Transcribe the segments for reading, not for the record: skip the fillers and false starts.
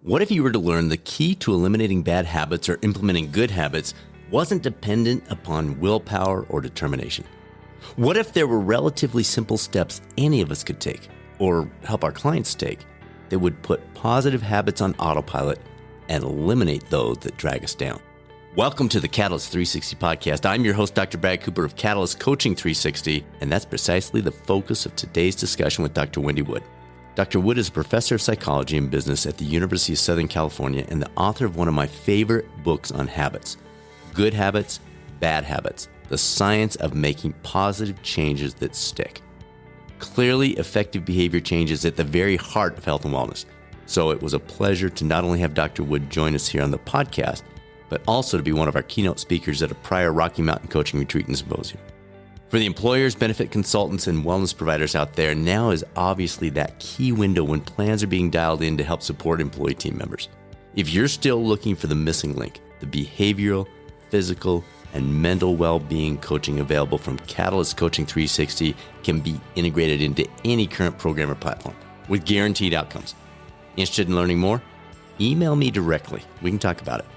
What if you were to learn the key to eliminating bad habits or implementing good habits wasn't dependent upon willpower or determination? What if there were relatively simple steps any of us could take, or help our clients take, that would put positive habits on autopilot and eliminate those that drag us down? Welcome to the Catalyst 360 podcast. I'm your host, Dr. Brad Cooper of Catalyst Coaching 360, and that's precisely the focus of today's discussion with Dr. Wendy Wood. Dr. Wood is a professor of psychology and business at the University of Southern California and the author of one of my favorite books on habits, Good Habits, Bad Habits, The Science of Making Positive Changes That Stick. Clearly, effective behavior change is at the very heart of health and wellness. So it was a pleasure to not only have Dr. Wood join us here on the podcast, but also to be one of our keynote speakers at a prior Rocky Mountain coaching retreat and symposium. For the employers, benefit consultants, and wellness providers out there, now is obviously that key window when plans are being dialed in to help support employee team members. If you're still looking for the missing link, the behavioral, physical, and mental well-being coaching available from Catalyst Coaching 360 can be integrated into any current program or platform with guaranteed outcomes. Interested in learning more? Email me directly. We can talk about it.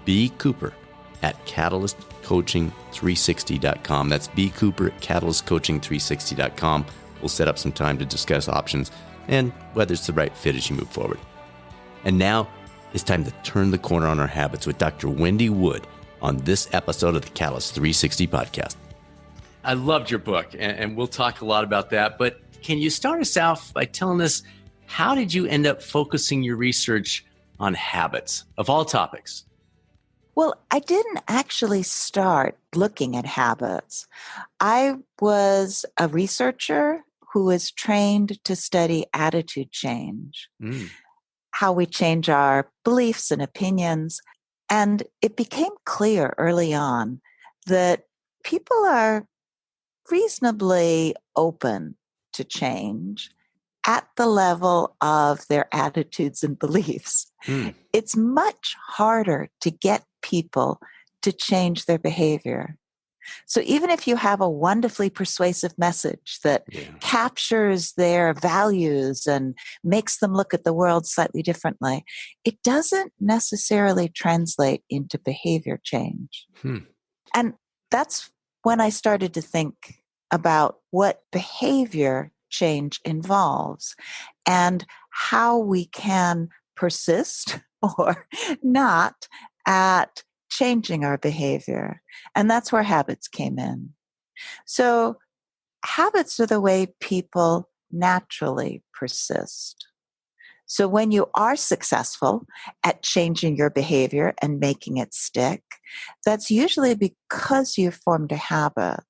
bcooper@catalystcoaching360.com. That's bcooper@catalystcoaching360.com. We'll set up some time to discuss options and whether it's the right fit as you move forward. And now it's time to turn the corner on our habits with Dr. Wendy Wood on this episode of the Catalyst 360 podcast. I loved your book, and we'll talk a lot about that. But can you start us out by telling us, how did you end up focusing your research on habits of all topics? Well, I didn't actually start looking at habits. I was a researcher who was trained to study attitude change, how we change our beliefs and opinions. And it became clear early on that people are reasonably open to change at the level of their attitudes and beliefs. It's much harder to get people to change their behavior. So even if you have a wonderfully persuasive message that captures their values and makes them look at the world slightly differently, it doesn't necessarily translate into behavior change. And that's when I started to think about what behavior change involves and how we can persist or not at changing our behavior. And that's where habits came in. So habits are the way people naturally persist. So when you are successful at changing your behavior and making it stick, that's usually because you've formed a habit.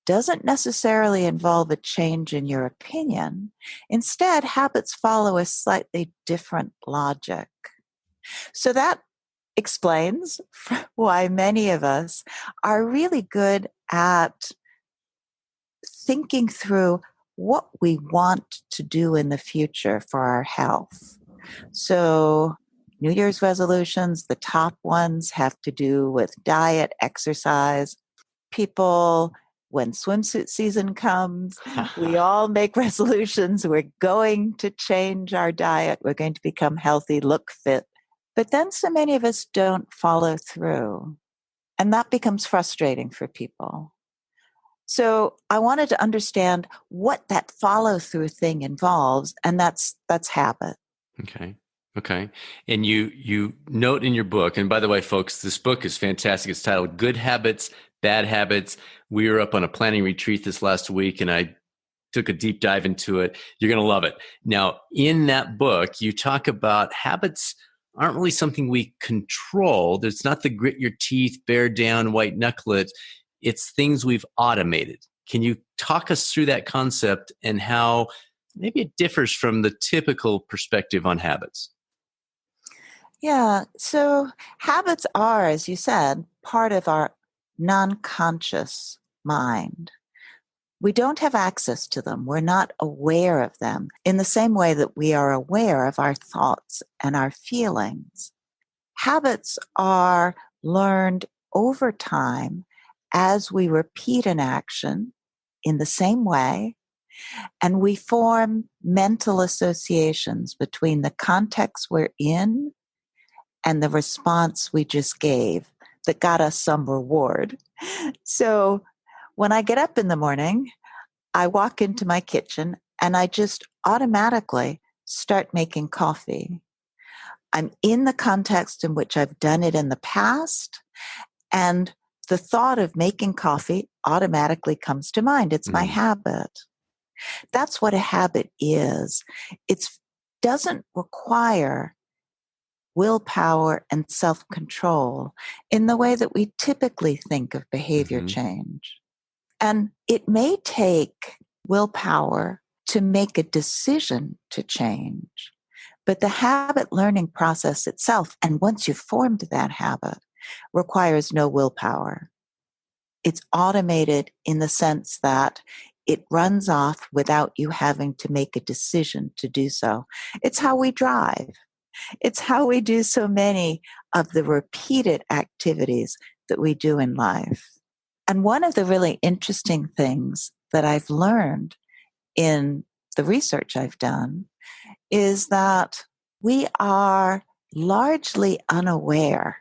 Doesn't necessarily involve a change in your opinion. Instead, habits follow a slightly different logic. So that explains why many of us are really good at thinking through what we want to do in the future for our health. So New Year's resolutions, the top ones have to do with diet, exercise. People, when swimsuit season comes, we all make resolutions. We're going to change our diet. We're going to become healthy, look fit. But then so many of us don't follow through. And that becomes frustrating for people. So I wanted to understand what that follow-through thing involves, and that's habit. Okay. And you note in your book, and by the way, folks, this book is fantastic. It's titled Good Habits, Bad Habits. We were up on a planning retreat this last week, and I took a deep dive into it. You're going to love it. Now, in that book, you talk about habits aren't really something we control. It's not the grit your teeth, bear down, white knuckle it. It's things we've automated. Can you talk us through that concept and how maybe it differs from the typical perspective on habits? Yeah, so habits are, as you said, part of our non-conscious mind. We don't have access to them. We're not aware of them in the same way that we are aware of our thoughts and our feelings. Habits are learned over time as we repeat an action in the same way And we form mental associations between the context we're in and the response we just gave that got us some reward. So when I get up in the morning, I walk into my kitchen and I just automatically start making coffee. I'm in the context in which I've done it in the past, and the thought of making coffee automatically comes to mind. It's my habit. That's what a habit is. It doesn't require willpower and self-control in the way that we typically think of behavior change. And it may take willpower to make a decision to change, but the habit learning process itself, and once you've formed that habit, requires no willpower. It's automated in the sense that it runs off without you having to make a decision to do so. It's how we drive. It's how we do so many of the repeated activities that we do in life. And one of the really interesting things that I've learned in the research I've done is that we are largely unaware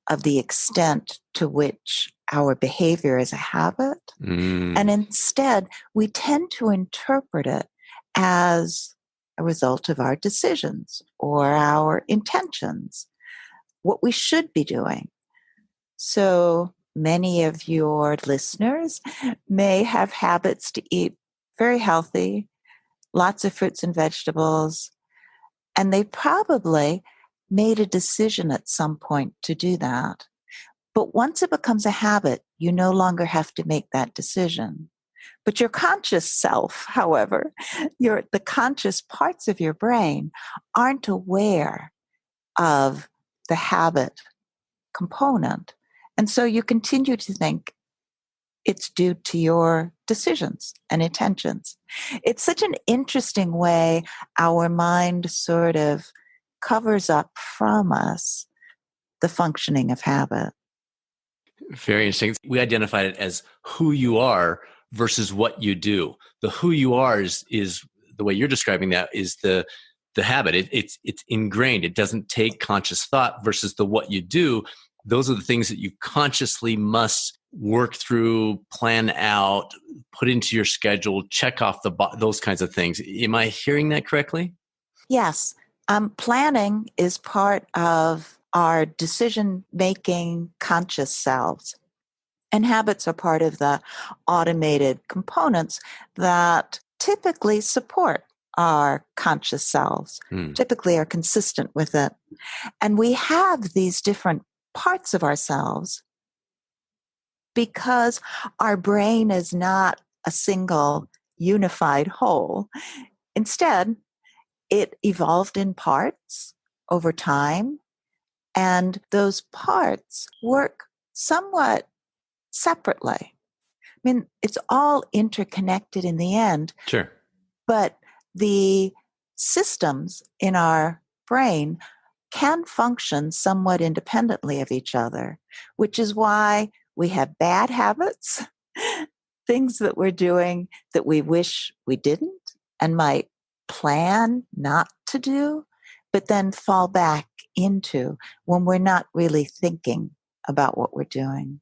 of the extent to which our behavior is a habit. And instead, we tend to interpret it as a result of our decisions or our intentions, what we should be doing. So many of your listeners may have habits to eat very healthy, lots of fruits and vegetables, and they probably made a decision at some point to do that. But once it becomes a habit, you no longer have to make that decision. But your conscious self, however, the conscious parts of your brain aren't aware of the habit component. And so you continue to think it's due to your decisions and intentions. It's such an interesting way our mind sort of covers up from us the functioning of habit. Very interesting. We identified it as who you are versus what you do. The who you are is the way you're describing that is the habit. It's ingrained. It doesn't take conscious thought versus the what you do. Those are the things that you consciously must work through, plan out, put into your schedule, check off those kinds of things. Am I hearing that correctly? Yes. Planning is part of our decision-making conscious selves. And habits are part of the automated components that typically support our conscious selves, typically are consistent with it. And we have these different parts of ourselves because our brain is not a single unified whole. Instead, it evolved in parts over time, and those parts work somewhat separately. I mean, it's all interconnected in the end. Sure. But the systems in our brain can function somewhat independently of each other, which is why we have bad habits, things that we're doing that we wish we didn't and might plan not to do, but then fall back into when we're not really thinking about what we're doing.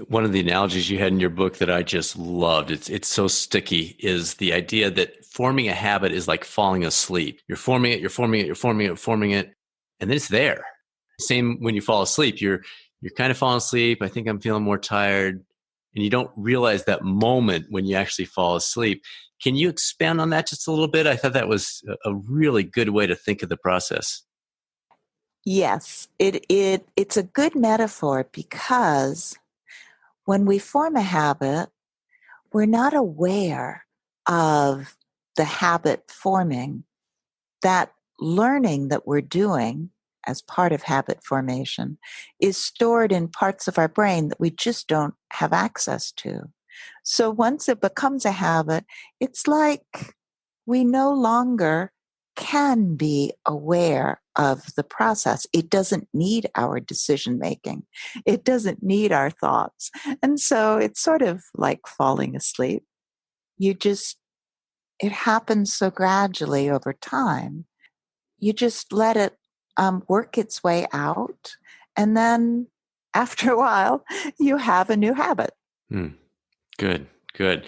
One of the analogies you had in your book that I just loved, it's so sticky, is the idea that forming a habit is like falling asleep. You're forming it, and then it's there. Same when you fall asleep, you're kind of falling asleep. I think I'm feeling more tired, and you don't realize that moment when you actually fall asleep. Can you expand on that just a little bit? I thought that was a really good way to think of the process. Yes, it's a good metaphor because when we form a habit, we're not aware of the habit forming. That learning that we're doing as part of habit formation is stored in parts of our brain that we just don't have access to. So once it becomes a habit, it's like we no longer can be aware of the process. It doesn't need our decision making. It doesn't need our thoughts. And so it's sort of like falling asleep. You just it happens so gradually over time. You just let it work its way out. And then after a while, you have a new habit. Hmm. Good, good.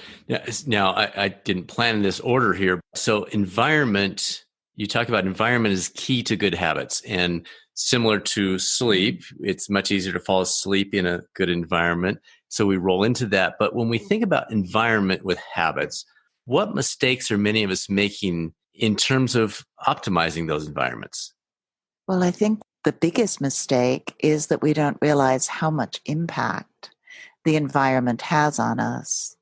Now, I didn't plan in this order here. So environment, you talk about environment is key to good habits. And similar to sleep, it's much easier to fall asleep in a good environment. So we roll into that. But when we think about environment with habits, what mistakes are many of us making in terms of optimizing those environments? Well, I think the biggest mistake is that we don't realize how much impact the environment has on us.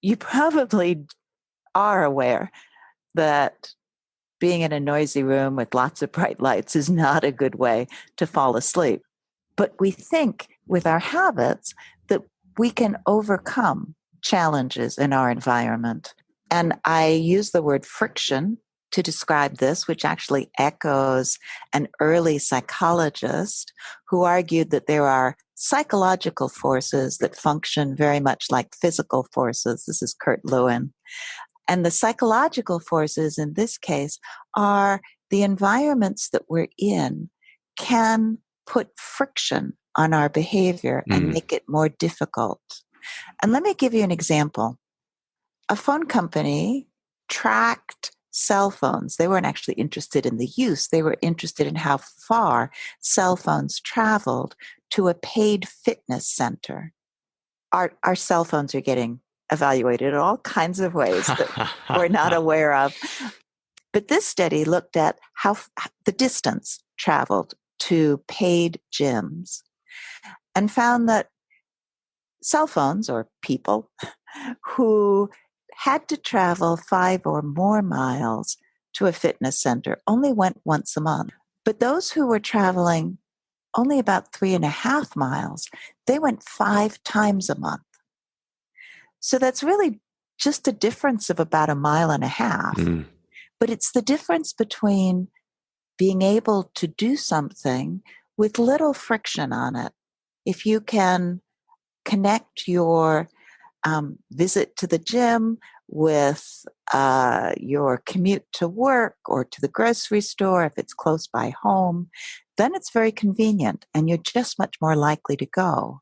You probably are aware that being in a noisy room with lots of bright lights is not a good way to fall asleep. But we think with our habits that we can overcome challenges in our environment. And I use the word friction to describe this, which actually echoes an early psychologist who argued that there are psychological forces that function very much like physical forces. This is Kurt Lewin. And the psychological forces in this case are the environments that we're in can put friction on our behavior and make it more difficult. And let me give you an example. A phone company tracked cell phones. They weren't actually interested in the use. They were interested in how far cell phones traveled to a paid fitness center. Our cell phones are getting evaluated in all kinds of ways that we're not aware of. But this study looked at how the distance traveled to paid gyms and found that cell phones or people who had to travel 5 or more miles to a fitness center only went once a month. But those who were traveling only about 3.5 miles, they went 5 times a month. So that's really just a difference of about 1.5 miles. But it's the difference between being able to do something with little friction on it. If you can connect your visit to the gym with your commute to work or to the grocery store, if it's close by home, then it's very convenient and you're just much more likely to go.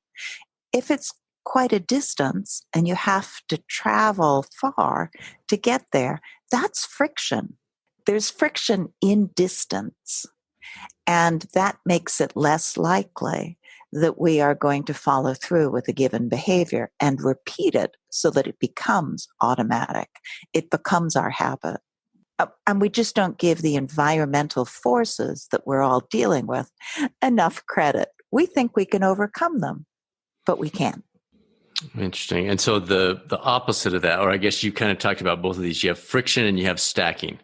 If it's quite a distance and you have to travel far to get there, that's friction. There's friction in distance, and that makes it less likely that we are going to follow through with a given behavior and repeat it so that it becomes automatic. It becomes our habit. And we just don't give the environmental forces that we're all dealing with enough credit. We think we can overcome them, but we can't. Interesting. And so the opposite of that, or I guess you kind of talked about both of these, you have friction and you have stacking.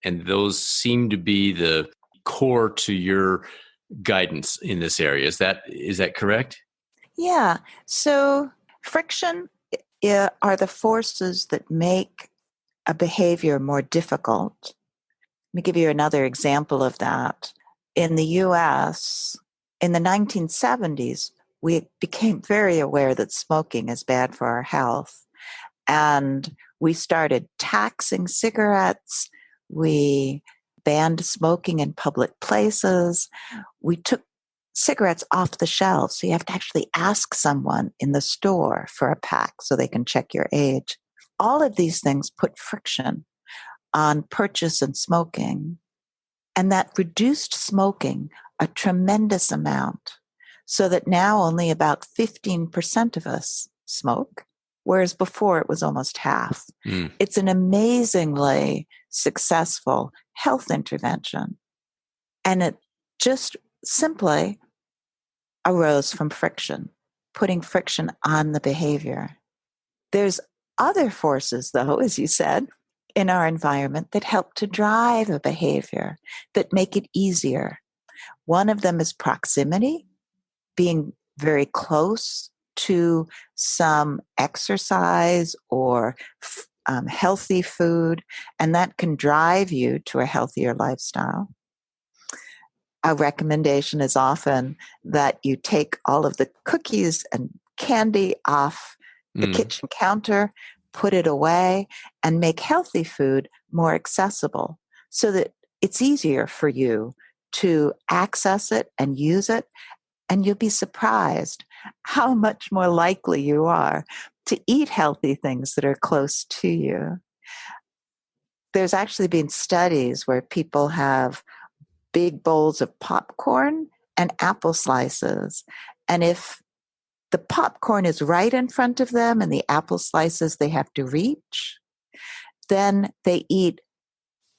And those seem to be the core to your guidance in this area. Is that correct? Yeah. So friction are the forces that make a behavior more difficult. Let me give you another example of that. In the US, in the 1970s, we became very aware that smoking is bad for our health. And we started taxing cigarettes. We banned smoking in public places. We took cigarettes off the shelves. So you have to actually ask someone in the store for a pack so they can check your age. All of these things put friction on purchase and smoking. And that reduced smoking a tremendous amount, so that now only about 15% of us smoke, whereas before it was almost half. It's an amazingly successful health intervention. And it just simply arose from friction, putting friction on the behavior. There's other forces, though, as you said, in our environment that help to drive a behavior, that make it easier. One of them is proximity, being very close to some exercise or healthy food, and that can drive you to a healthier lifestyle. A recommendation is often that you take all of the cookies and candy off the kitchen counter, put it away and make healthy food more accessible so that it's easier for you to access it and use it. And you'll be surprised how much more likely you are to eat healthy things that are close to you. There's actually been studies where people have big bowls of popcorn and apple slices. And if the popcorn is right in front of them and the apple slices they have to reach, then they eat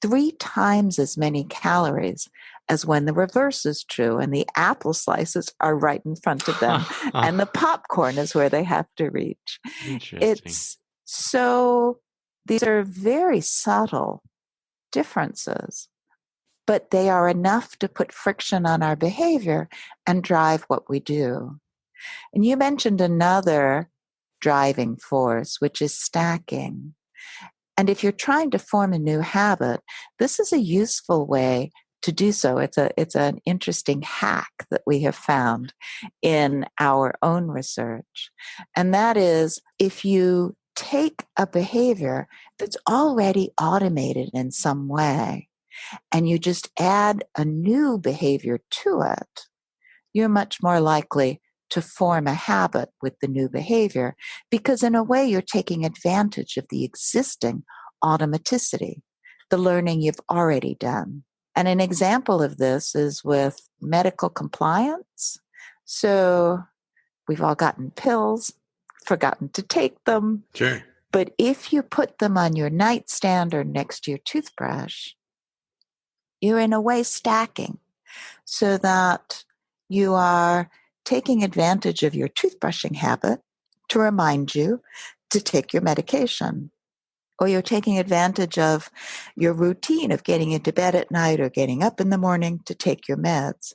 3 times as many calories as when the reverse is true and the apple slices are right in front of them and the popcorn is where they have to reach. Interesting. These are very subtle differences, but they are enough to put friction on our behavior and drive what we do. And you mentioned another driving force, which is stacking. And if you're trying to form a new habit, this is a useful way to do so. It's an interesting hack that we have found in our own research. And that is, if you take a behavior that's already automated in some way and you just add a new behavior to it, you're much more likely to form a habit with the new behavior, because in a way you're taking advantage of the existing automaticity, the learning you've already done. And an example of this is with medical compliance. So we've all gotten pills, forgotten to take them. Sure. But if you put them on your nightstand or next to your toothbrush, you're in a way stacking so that you are taking advantage of your toothbrushing habit to remind you to take your medication. Or you're taking advantage of your routine of getting into bed at night or getting up in the morning to take your meds.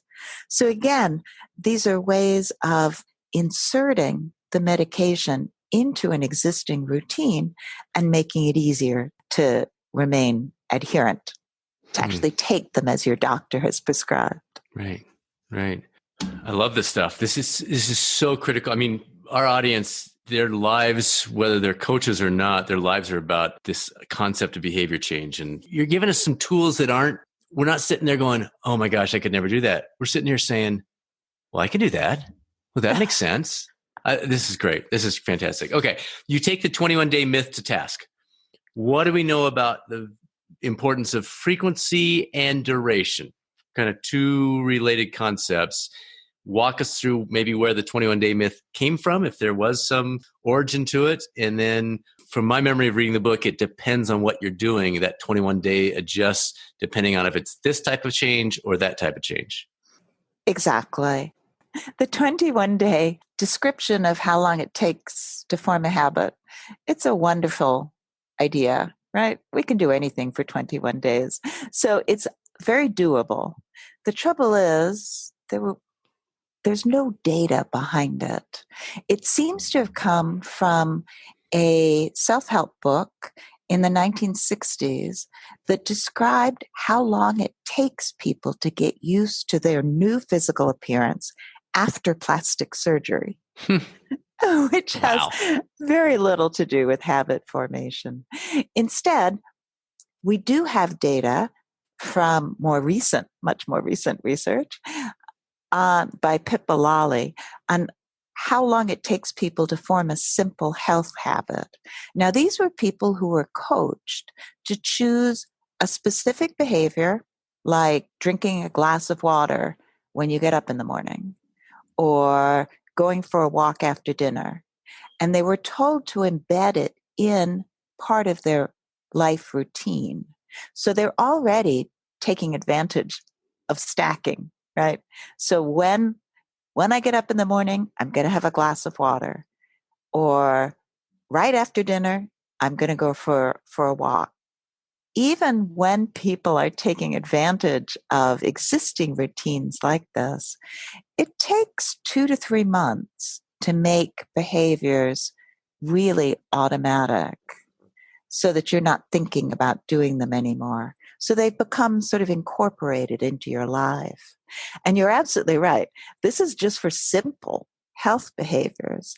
So again, these are ways of inserting the medication into an existing routine and making it easier to remain adherent, to actually take them as your doctor has prescribed. Right. Right. I love this stuff. This is so critical. I mean, our audience, their lives, whether they're coaches or not, their lives are about this concept of behavior change. And you're giving us some tools that we're not sitting there going, oh my gosh, I could never do that. We're sitting here saying, well, I can do that. Well, that makes sense. This is great. This is fantastic. Okay. You take the 21-day myth to task. What do we know about the importance of frequency and duration? Kind of two related concepts. Walk us through maybe where the 21-day myth came from, if there was some origin to it. And then from my memory of reading the book, it depends on what you're doing. That 21-day adjusts depending on if it's this type of change or that type of change. Exactly. The 21-day description of how long it takes to form a habit, it's a wonderful idea, right? We can do anything for 21 days. So it's very doable. The trouble is there's no data behind it. It seems to have come from a self-help book in the 1960s that described how long it takes people to get used to their new physical appearance after plastic surgery, which has very little to do with habit formation. Instead, we do have data from much more recent research by Pippa Lawley on how long it takes people to form a simple health habit. Now, these were people who were coached to choose a specific behavior, like drinking a glass of water when you get up in the morning, or going for a walk after dinner. And they were told to embed it in part of their life routine. So they're already taking advantage of stacking, right? So when I get up in the morning, I'm going to have a glass of water. Or right after dinner, I'm going to go for a walk. Even when people are taking advantage of existing routines like this, it takes 2 to 3 months to make behaviors really automatic so that you're not thinking about doing them anymore. So they become sort of incorporated into your life. And you're absolutely right. This is just for simple health behaviors.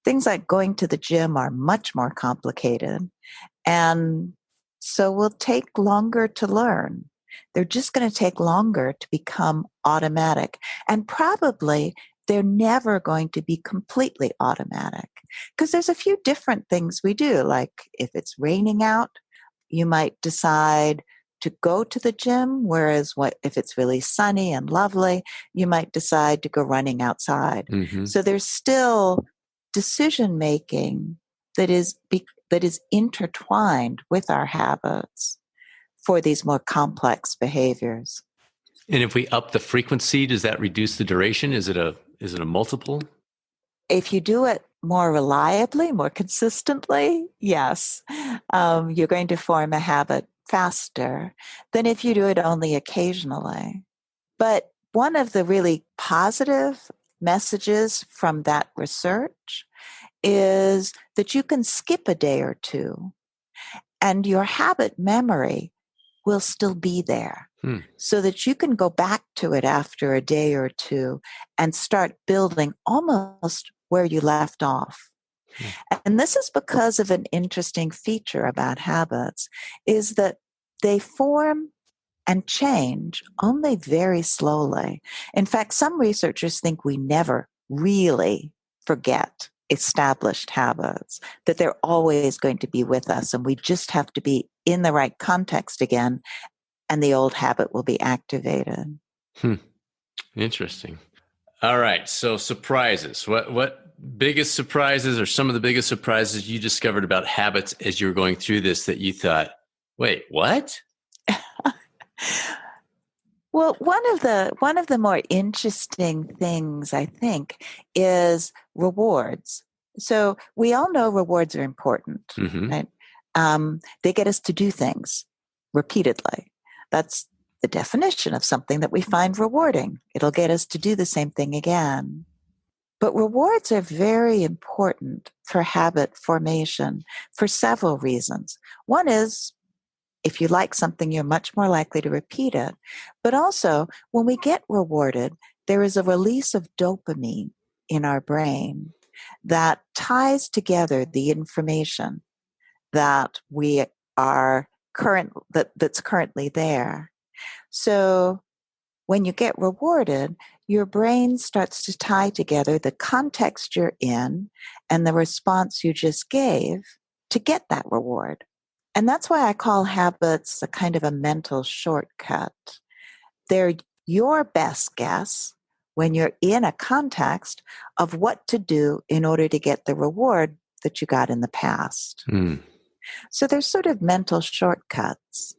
Things like going to the gym are much more complicated, and so will take longer to learn. They're just going to take longer to become automatic. And probably they're never going to be completely automatic because there's a few different things we do. Like if it's raining out, you might decide to go to the gym, whereas if it's really sunny and lovely, you might decide to go running outside. Mm-hmm. So there's still decision making that is intertwined with our habits for these more complex behaviors. And if we up the frequency, does that reduce the duration? Is it a multiple? If you do it more reliably, more consistently, yes, you're going to form a habit faster than if you do it only occasionally. But one of the really positive messages from that research is that you can skip a day or two and your habit memory will still be there so that you can go back to it after a day or two and start building almost where you left off. And this is because of an interesting feature about habits is that they form and change only very slowly. In fact, some researchers think we never really forget established habits, that they're always going to be with us, and we just have to be in the right context again, and the old habit will be activated. Interesting. All right. So surprises. What biggest surprises or some of the biggest surprises you discovered about habits as you were going through this that you thought, wait, what? Well, one of the more interesting things I think is rewards. So we all know rewards are important, Mm-hmm. right? They get us to do things repeatedly. That's the definition of something that we find rewarding. It'll get us to do the same thing again. But rewards are very important for habit formation for several reasons. One is if you like something, you're much more likely to repeat it. But also, when we get rewarded, there is a release of dopamine in our brain that ties together the information that we are that's currently there. So when you get rewarded, your brain starts to tie together the context you're in and the response you just gave to get that reward. And that's why I call habits a kind of a mental shortcut. They're your best guess when you're in a context of what to do in order to get the reward that you got in the past. So there's sort of mental shortcuts.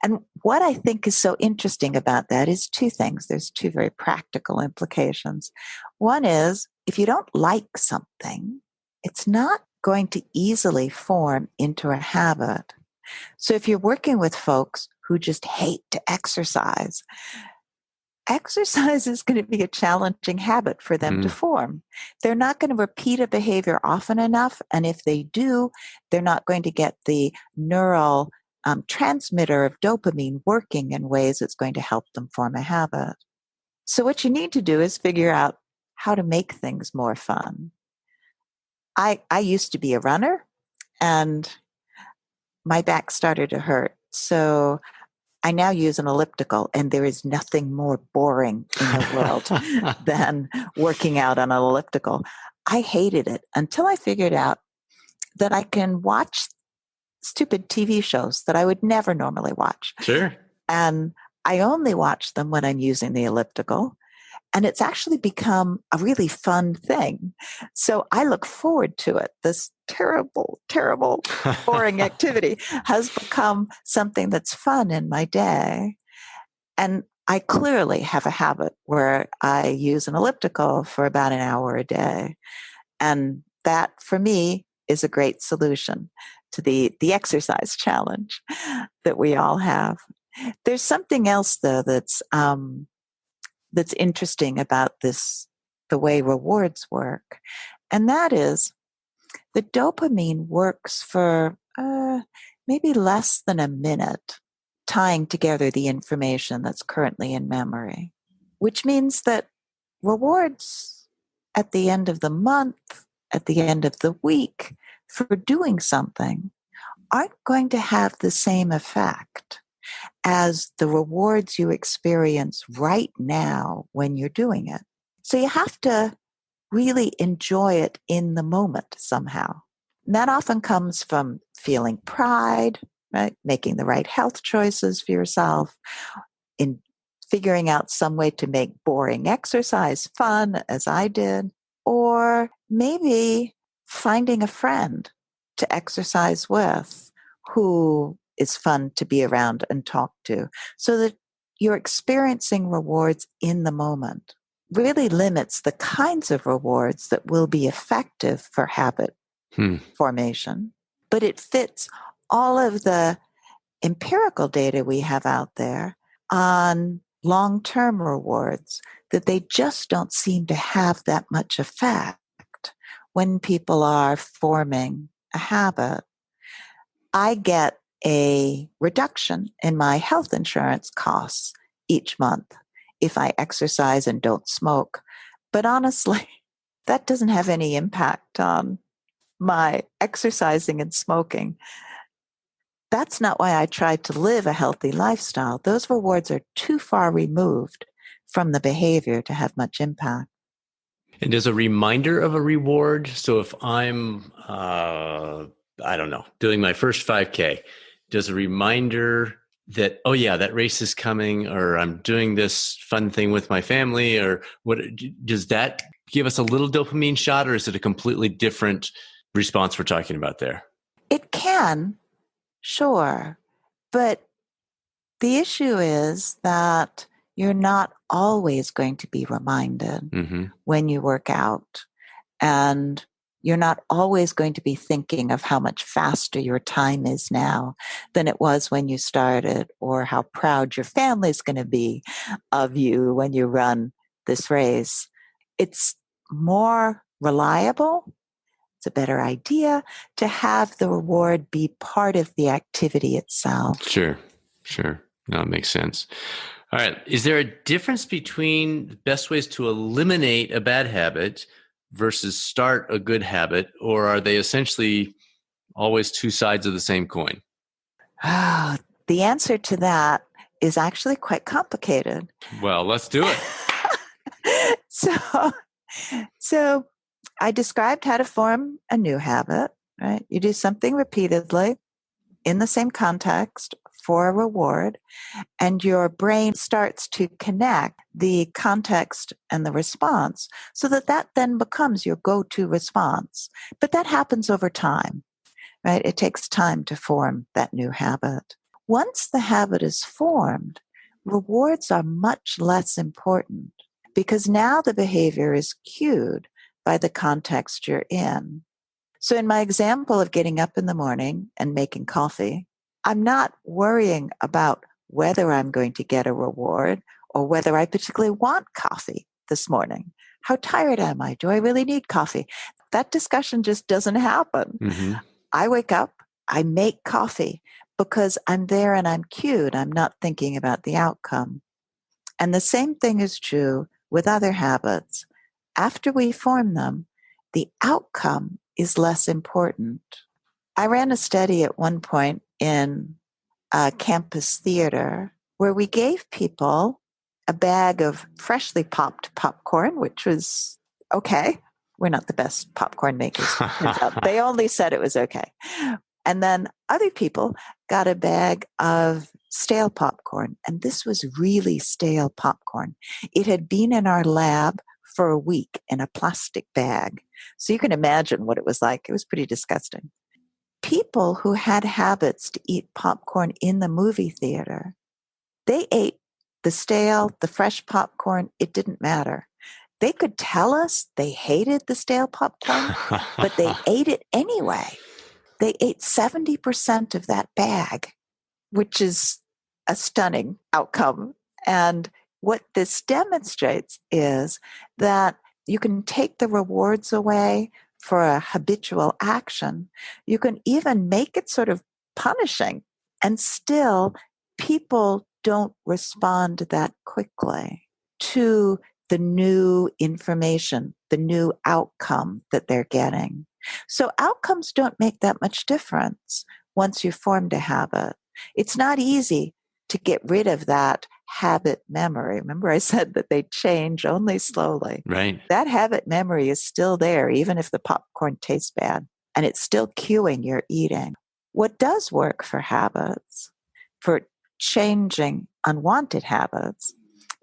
And what I think is so interesting about that is two things. There's two very practical implications. One is if you don't like something, it's not going to easily form into a habit. So if you're working with folks who just hate to exercise is going to be a challenging habit for them to form. They're not going to repeat a behavior often enough. And if they do, they're not going to get the neural transmitter of dopamine working in ways that's going to help them form a habit. So what you need to do is figure out how to make things more fun. I used to be a runner and my back started to hurt. So I now use an elliptical, and there is nothing more boring in the world than working out on an elliptical. I hated it until I figured out that I can watch stupid TV shows that I would never normally watch. Sure. And I only watch them when I'm using the elliptical. And it's actually become a really fun thing. So I look forward to it. This terrible, terrible, boring activity has become something that's fun in my day. And I clearly have a habit where I use an elliptical for about an hour a day. And that, for me, is a great solution to the exercise challenge that we all have. There's something else, though, that's interesting about this, the way rewards work. And that is the dopamine works for maybe less than a minute, tying together the information that's currently in memory, which means that rewards at the end of the month, at the end of the week for doing something aren't going to have the same effect as the rewards you experience right now when you're doing it. So you have to really enjoy it in the moment somehow. And that often comes from feeling pride, right? Making the right health choices for yourself, in figuring out some way to make boring exercise fun, as I did, or maybe finding a friend to exercise with who is fun to be around and talk to, so that you're experiencing rewards in the moment. Really limits the kinds of rewards that will be effective for habit formation, but it fits all of the empirical data we have out there on long-term rewards, that they just don't seem to have that much effect when people are forming a habit. I get a reduction in my health insurance costs each month if I exercise and don't smoke. But honestly, that doesn't have any impact on my exercising and smoking. That's not why I try to live a healthy lifestyle. Those rewards are too far removed from the behavior to have much impact. And does a reminder of a reward? So if I'm, I don't know, doing my first 5K, does a reminder that, oh yeah, that race is coming, or I'm doing this fun thing with my family, or what, does that give us a little dopamine shot, or is it a completely different response we're talking about there? It can, sure. But the issue is that you're not always going to be reminded when you work out. And you're not always going to be thinking of how much faster your time is now than it was when you started, or how proud your family's going to be of you when you run this race. It's more reliable. It's a better idea to have the reward be part of the activity itself. Sure. No, it makes sense. All right. Is there a difference between the best ways to eliminate a bad habit versus start a good habit, or are they essentially always two sides of the same coin? The answer to that is actually quite complicated. Well, let's do it. So I described how to form a new habit, right? You do something repeatedly in the same context for a reward, and your brain starts to connect the context and the response so that that then becomes your go-to response. But that happens over time, right? It takes time to form that new habit. Once the habit is formed, rewards are much less important because now the behavior is cued by the context you're in. So in my example of getting up in the morning and making coffee, I'm not worrying about whether I'm going to get a reward or whether I particularly want coffee this morning. How tired am I? Do I really need coffee? That discussion just doesn't happen. I wake up, I make coffee because I'm there and I'm cued. I'm not thinking about the outcome. And the same thing is true with other habits. After we form them, the outcome is less important. I ran a study at one point in a campus theater where we gave people a bag of freshly popped popcorn, which was okay. We're not the best popcorn makers. They only said it was okay. And then other people got a bag of stale popcorn. And this was really stale popcorn. It had been in our lab for a week in a plastic bag. So you can imagine what it was like. It was pretty disgusting. People who had habits to eat popcorn in the movie theater, they ate the fresh popcorn. It didn't matter. They could tell us they hated the stale popcorn, but they ate it anyway. They ate 70% of that bag, which is a stunning outcome. And what this demonstrates is that you can take the rewards away for a habitual action. You can even make it sort of punishing, and still people don't respond that quickly to the new information, the new outcome that they're getting. So outcomes don't make that much difference once you've formed a habit. It's not easy to get rid of that habit memory. Remember, I said that they change only slowly. Right. That habit memory is still there, even if the popcorn tastes bad, and it's still cueing your eating. What does work for habits, for changing unwanted habits,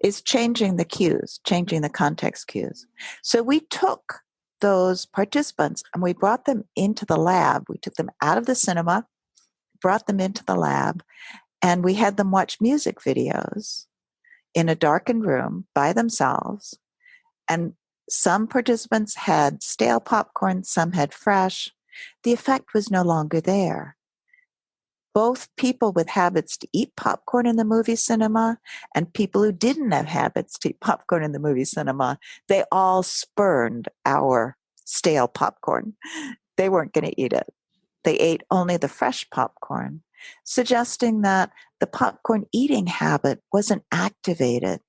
is changing the cues, changing the context cues. So we took those participants and we brought them into the lab. We took them out of the cinema, brought them into the lab, and we had them watch music videos in a darkened room by themselves. And some participants had stale popcorn, some had fresh. The effect was no longer there. Both people with habits to eat popcorn in the movie cinema and people who didn't have habits to eat popcorn in the movie cinema, they all spurned our stale popcorn. They weren't going to eat it. They ate only the fresh popcorn, suggesting that the popcorn eating habit wasn't activated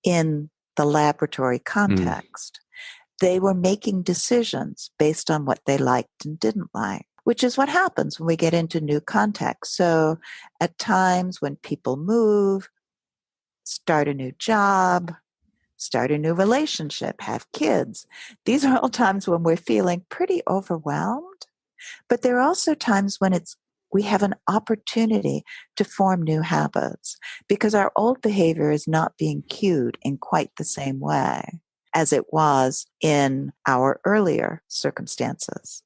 in the laboratory context. They were making decisions based on what they liked and didn't like, which is what happens when we get into new contexts. So at times when people move, start a new job, start a new relationship, have kids, these are all times when we're feeling pretty overwhelmed. But there are also times when we have an opportunity to form new habits because our old behavior is not being cued in quite the same way as it was in our earlier circumstances.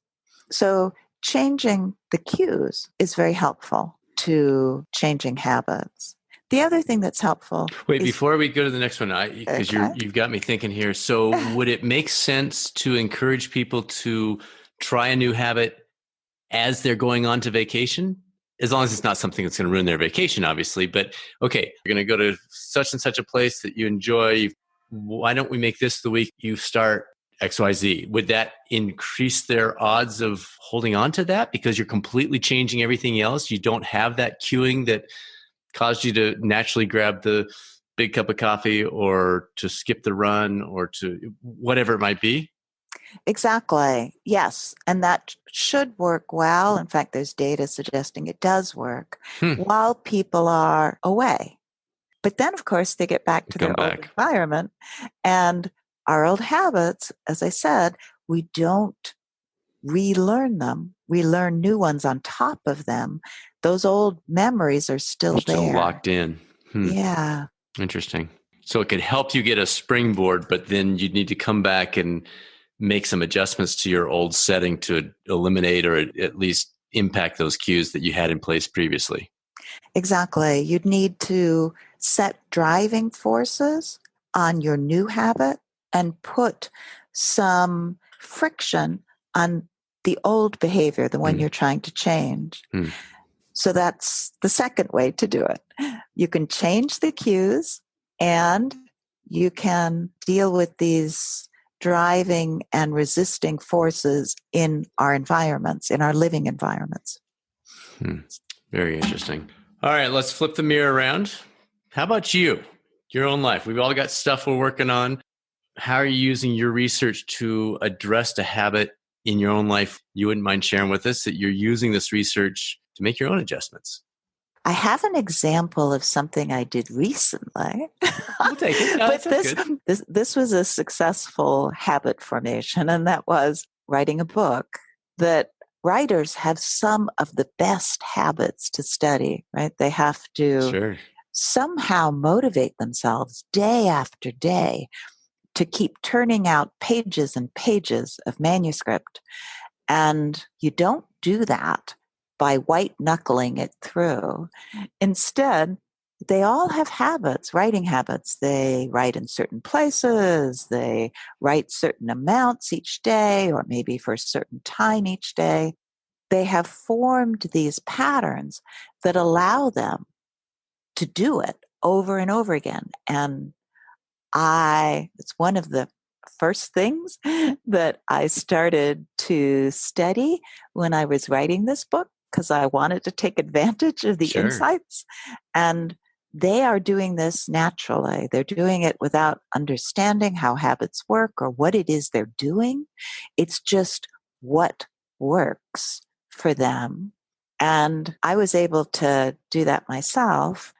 So changing the cues is very helpful to changing habits. The other thing that's helpful. Wait, before we go to the next one, because you've got me thinking here. So would it make sense to encourage people to try a new habit as they're going on to vacation? As long as it's not something that's going to ruin their vacation, obviously. But okay, you're going to go to such and such a place that you enjoy. Why don't we make this the week you start XYZ? Would that increase their odds of holding on to that because you're completely changing everything else? You don't have that cueing that caused you to naturally grab the big cup of coffee or to skip the run or to whatever it might be? Exactly. Yes. And that should work well. In fact, there's data suggesting it does work while people are away. But then, of course, they get back to their old environment. And our old habits, as I said, we don't relearn them. We learn new ones on top of them. Those old memories are still there. Still locked in. Yeah. Interesting. So it could help you get a springboard, but then you'd need to come back and make some adjustments to your old setting to eliminate or at least impact those cues that you had in place previously. Exactly. You'd need to set driving forces on your new habit and put some friction on the old behavior, the one you're trying to change. So that's the second way to do it. You can change the cues and you can deal with these driving and resisting forces in our environments, in our living environments. Very interesting. All right, let's flip the mirror around. How about you, your own life? We've all got stuff we're working on. How are you using your research to address a habit in your own life you wouldn't mind sharing with us that you're using this research to make your own adjustments? I have an example of something I did recently. We'll take it. No, but this was a successful habit formation, and that was writing a book that writers have some of the best habits to study, right? They have to somehow motivate themselves day after day to keep turning out pages and pages of manuscript. And you don't do that by white knuckling it through. Instead, they all have habits, writing habits. They write in certain places. They write certain amounts each day, or maybe for a certain time each day. They have formed these patterns that allow them to do it over and over again. And it's one of the first things that I started to study when I was writing this book, because I wanted to take advantage of the insights. And they are doing this naturally. They're doing it without understanding how habits work or what it is they're doing. It's just what works for them. And I was able to do that myself.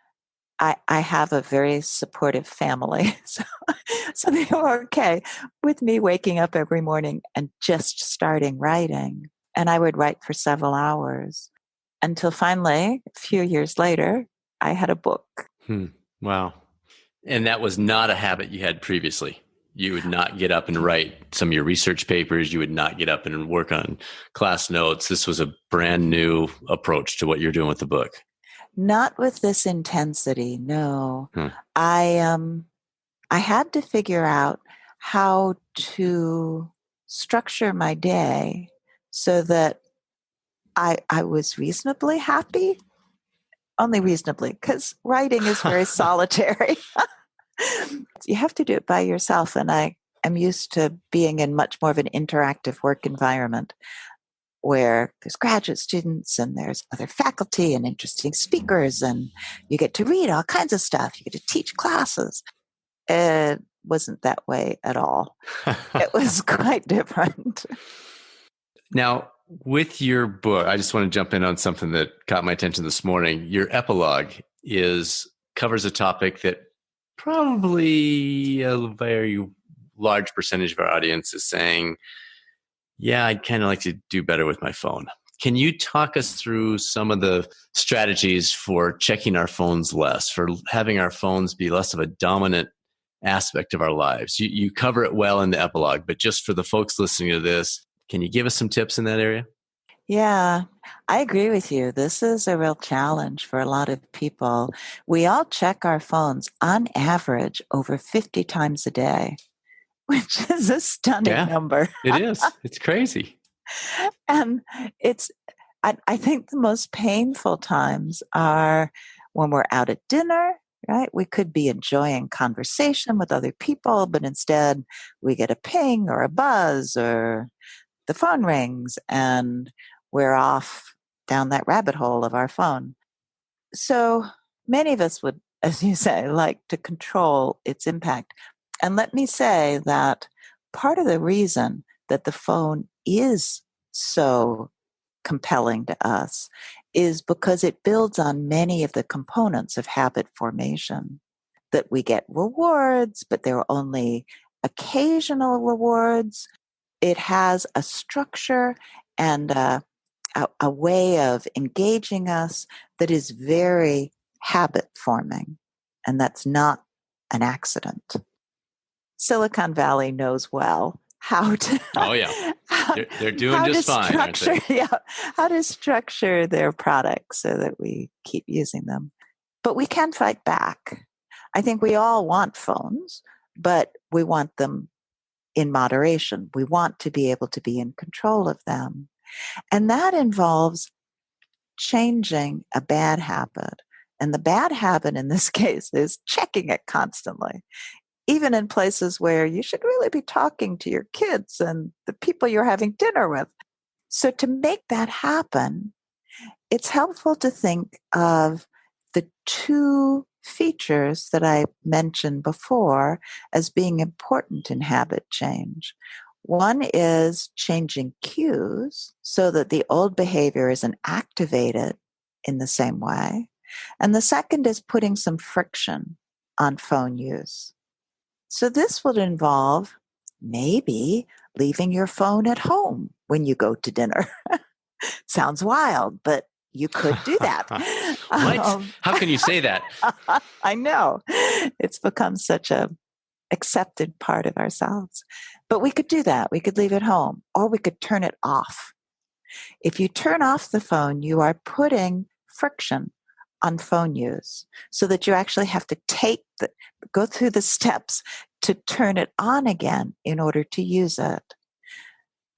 I have a very supportive family. So they were okay with me waking up every morning and just starting writing. And I would write for several hours until finally, a few years later, I had a book. Wow. And that was not a habit you had previously. You would not get up and write some of your research papers. You would not get up and work on class notes. This was a brand new approach to what you're doing with the book. Not with this intensity, no. Hmm. I had to figure out how to structure my day so that I was reasonably happy, only reasonably, because writing is very solitary. You have to do it by yourself, and I am used to being in much more of an interactive work environment where there's graduate students and there's other faculty and interesting speakers, and you get to read all kinds of stuff. You get to teach classes. It wasn't that way at all. It was quite different. Now, with your book, I just want to jump in on something that caught my attention this morning. Your epilogue covers a topic that probably a very large percentage of our audience is saying, yeah, I'd kind of like to do better with my phone. Can you talk us through some of the strategies for checking our phones less, for having our phones be less of a dominant aspect of our lives? You cover it well in the epilogue, but just for the folks listening to this, can you give us some tips in that area? Yeah, I agree with you. This is a real challenge for a lot of people. We all check our phones on average over 50 times a day, which is a stunning number. It is. It's crazy. And I think the most painful times are when we're out at dinner, right? We could be enjoying conversation with other people, but instead we get a ping or a buzz or the phone rings and we're off down that rabbit hole of our phone. So many of us would, as you say, like to control its impact. And let me say that part of the reason that the phone is so compelling to us is because it builds on many of the components of habit formation. That we get rewards, but they're only occasional rewards. It has a structure and a way of engaging us that is very habit forming, and that's not an accident. Silicon Valley knows well how to. Oh yeah, they're doing just fine, aren't they? Yeah, how to structure their products so that we keep using them. But we can fight back. I think we all want phones, but we want them in moderation. We want to be able to be in control of them. And that involves changing a bad habit. And the bad habit in this case is checking it constantly, even in places where you should really be talking to your kids and the people you're having dinner with. So to make that happen, it's helpful to think of the two features that I mentioned before as being important in habit change. One is changing cues so that the old behavior isn't activated in the same way. And the second is putting some friction on phone use. So this would involve maybe leaving your phone at home when you go to dinner. Sounds wild, but you could do that. What? How can you say that? I know. It's become such a accepted part of ourselves. But we could do that. We could leave it home, or we could turn it off. If you turn off the phone, you are putting friction on phone use so that you actually have to go through the steps to turn it on again in order to use it.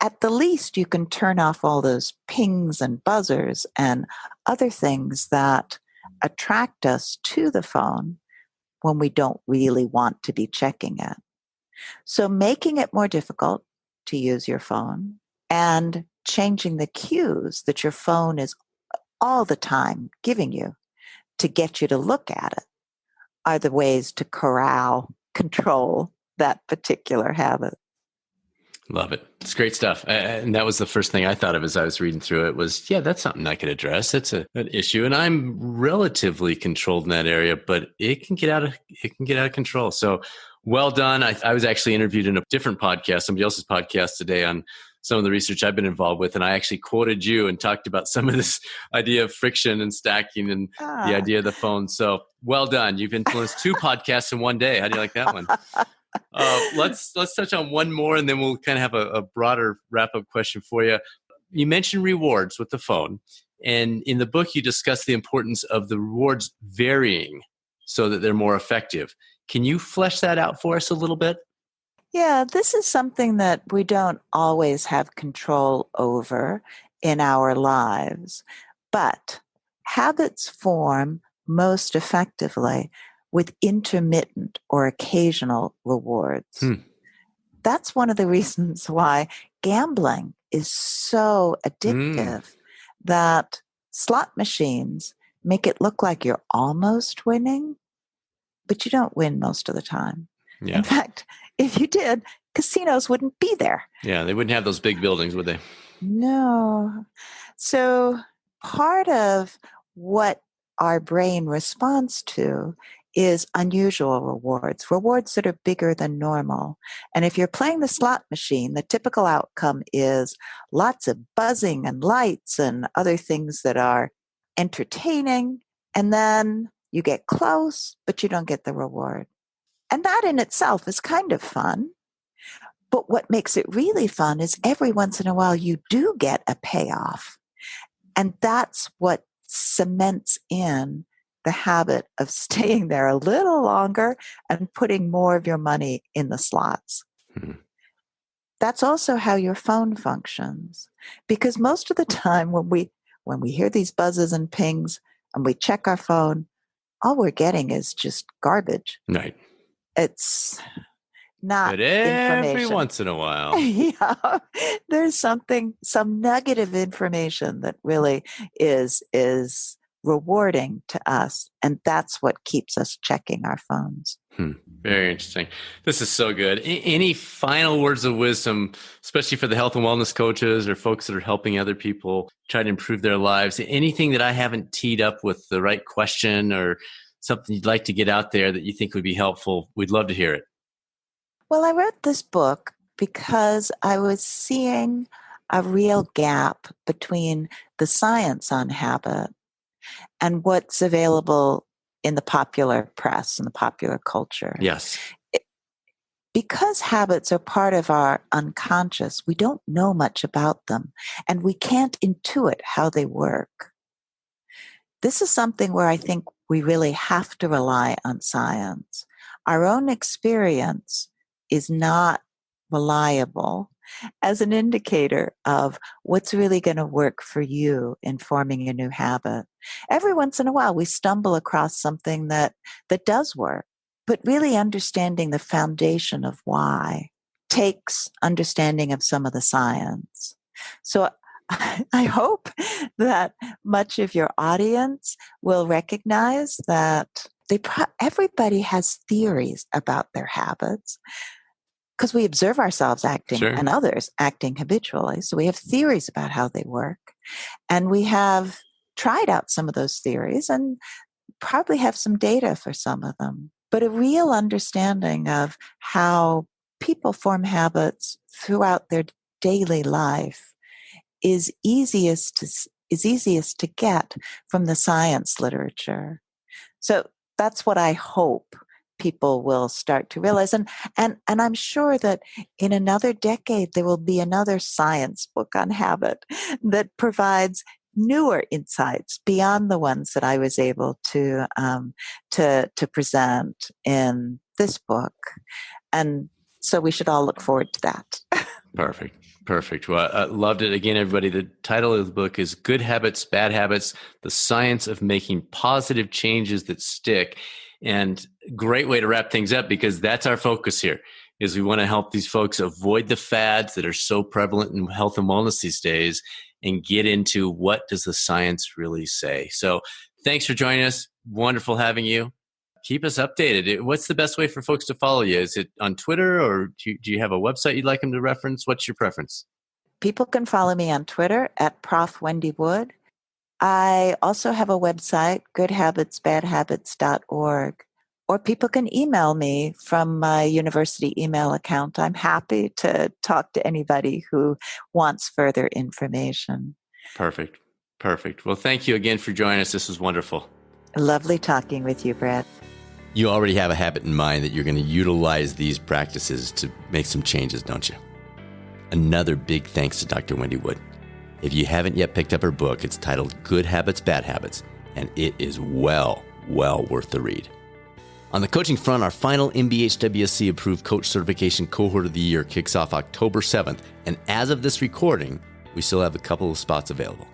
At the least, you can turn off all those pings and buzzers and other things that attract us to the phone when we don't really want to be checking it. So making it more difficult to use your phone and changing the cues that your phone is all the time giving you to get you to look at it are the ways to control that particular habit. Love it. It's great stuff. And that was the first thing I thought of as I was reading through it was, yeah, that's something I could address. It's an issue. And I'm relatively controlled in that area, but it can get out of control. So well done. I was actually interviewed in a different podcast, somebody else's podcast today on some of the research I've been involved with. And I actually quoted you and talked about some of this idea of friction and stacking and the idea of the phone. So well done. You've influenced 2 podcasts in one day. How do you like that one? Let's touch on one more, and then we'll kind of have a broader wrap-up question for you. You mentioned rewards with the phone, and in the book, you discuss the importance of the rewards varying so that they're more effective. Can you flesh that out for us a little bit? Yeah, this is something that we don't always have control over in our lives, but habits form most effectively with intermittent or occasional rewards. That's one of the reasons why gambling is so addictive, that slot machines make it look like you're almost winning, but you don't win most of the time. Yeah. In fact, if you did, casinos wouldn't be there. Yeah, they wouldn't have those big buildings, would they? No. So part of what our brain responds to is unusual rewards that are bigger than normal. And if you're playing the slot machine, the typical outcome is lots of buzzing and lights and other things that are entertaining. And then you get close, but you don't get the reward. And that in itself is kind of fun. But what makes it really fun is every once in a while you do get a payoff. And that's what cements in the habit of staying there a little longer and putting more of your money in the slots. That's also how your phone functions. Because most of the time when we hear these buzzes and pings and we check our phone, all we're getting is just garbage. Right. It's not but every information. once in a while. Yeah, there's some negative information that really is rewarding to us, and that's what keeps us checking our phones. Very interesting. This is so good. Any final words of wisdom, especially for the health and wellness coaches or folks that are helping other people try to improve their lives? Anything that I haven't teed up with the right question or something you'd like to get out there that you think would be helpful? We'd love to hear it. Well, I wrote this book because I was seeing a real gap between the science on habit and what's available in the popular press and the popular culture. Yes. Because habits are part of our unconscious, we don't know much about them, and we can't intuit how they work. This is something where I think we really have to rely on science. Our own experience is not reliable as an indicator of what's really going to work for you in forming a new habit. Every once in a while, we stumble across something that does work, but really understanding the foundation of why takes understanding of some of the science. So I hope that much of your audience will recognize that everybody has theories about their habits, because we observe ourselves acting and others acting habitually. So we have theories about how they work. And we have tried out some of those theories and probably have some data for some of them. But a real understanding of how people form habits throughout their daily life is easiest to get from the science literature. So that's what I hope people will start to realize. And I'm sure that in another decade, there will be another science book on habit that provides newer insights beyond the ones that I was able to present in this book. And so we should all look forward to that. Perfect. Well, I loved it. Again, everybody, the title of the book is Good Habits, Bad Habits, The Science of Making Positive Changes That Stick. And great way to wrap things up, because that's our focus here, is we want to help these folks avoid the fads that are so prevalent in health and wellness these days and get into what does the science really say. So thanks for joining us. Wonderful having you. Keep us updated. What's the best way for folks to follow you? Is it on Twitter, or do you have a website you'd like them to reference? What's your preference? People can follow me on Twitter at Prof. Wendy Wood. I also have a website, goodhabitsbadhabits.org. Or people can email me from my university email account. I'm happy to talk to anybody who wants further information. Perfect. Well, thank you again for joining us. This was wonderful. Lovely talking with you, Brett. You already have a habit in mind that you're going to utilize these practices to make some changes, don't you? Another big thanks to Dr. Wendy Wood. If you haven't yet picked up her book, it's titled Good Habits, Bad Habits, and it is well worth the read. On the coaching front, our final MBHWSC approved coach certification cohort of the year kicks off October 7th, and as of this recording, we still have a couple of spots available.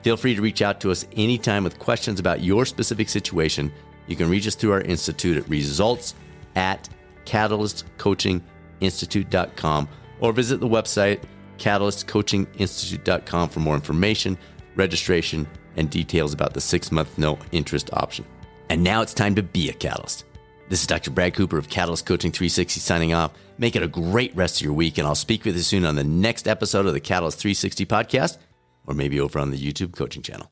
Feel free to reach out to us anytime with questions about your specific situation. You can reach us through our institute at results@catalystcoachinginstitute.com or visit the website catalystcoachinginstitute.com for more information, registration, and details about the 6-month no interest option. And now it's time to be a Catalyst. This is Dr. Brad Cooper of Catalyst Coaching 360 signing off. Make it a great rest of your week, and I'll speak with you soon on the next episode of the Catalyst 360 podcast, or maybe over on the YouTube coaching channel.